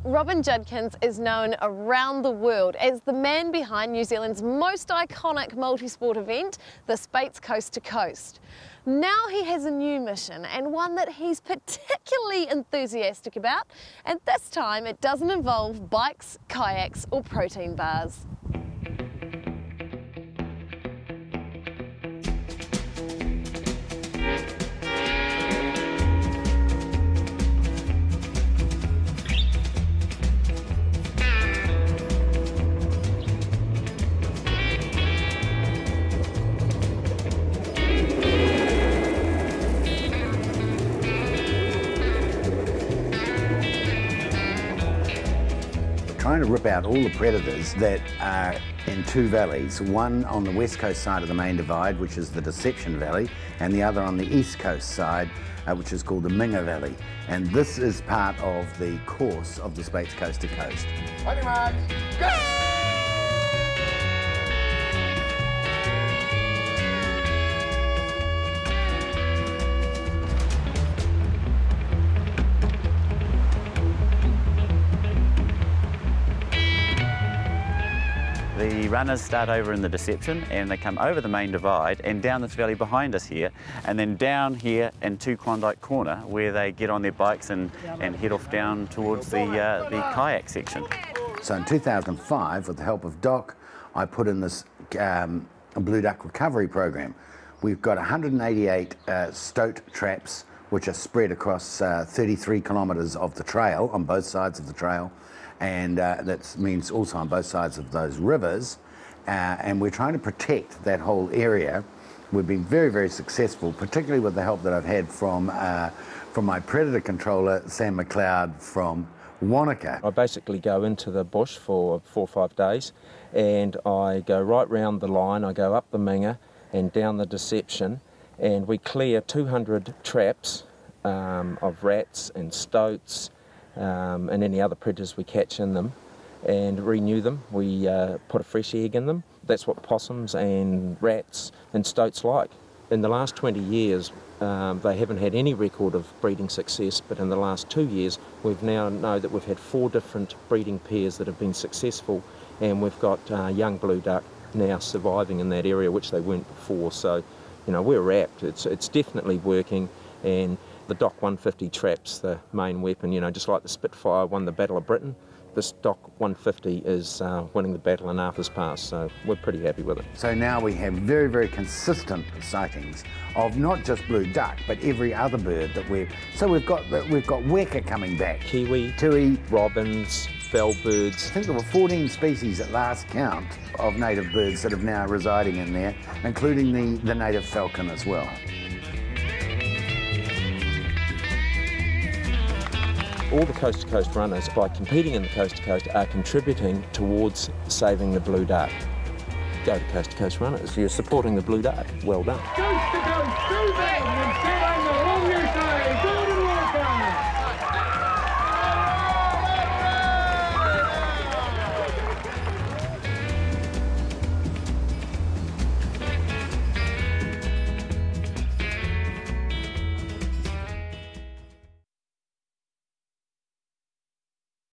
Robin Judkins is known around the world as the man behind New Zealand's most iconic multi-sport event, the Speight's Coast to Coast. Now he has a new mission, and one that he's particularly enthusiastic about, and this time it doesn't involve bikes, kayaks or protein bars. Trying to rip out all the predators that are in two valleys, one on the west coast side of the main divide, which is the Deception Valley, and the other on the east coast side, which is called the Minga Valley. And this is part of the course of the Speight's Coast to Coast. On your marks, go! The runners start over in the Deception and they come over the main divide and down this valley behind us here, and then down here into Klondike Corner where they get on their bikes and head off down towards the kayak section. So in 2005, with the help of DOC, I put in this blue duck recovery program. We've got 188 stoat traps which are spread across 33 kilometres of the trail, on both sides of the trail. And that means also on both sides of those rivers, and we're trying to protect that whole area. We've been very, very successful, particularly with the help that I've had from my predator controller, Sam McLeod from Wanaka. I basically go into the bush for 4 or 5 days, and I go right round the line. I go up the Minga and down the Deception, and we clear 200 traps of rats and stoats, and any other predators we catch in them, and renew them. We put a fresh egg in them. That's what possums and rats and stoats like. In the last 20 years, they haven't had any record of breeding success, but in the last 2 years, we've now know that we've had 4 different breeding pairs that have been successful, and we've got young blue duck now surviving in that area, which they weren't before. So, you know, we're rapt. It's definitely working, and the DOC 150 trap's the main weapon. You know, just like the Spitfire won the Battle of Britain, this DOC 150 is winning the battle in Arthur's Pass, so we're pretty happy with it. So now we have very, very consistent sightings of not just blue duck, but every other bird that we've got weka coming back. Kiwi, tui, robins, bellbirds. I think there were 14 species at last count of native birds that are now residing in there, including the native falcon as well. All the coast-to-coast runners, by competing in the coast-to-coast, are contributing towards saving the blue duck. Go to coast-to-coast runners. You're supporting the blue duck. Well done. Coast to coast, do that!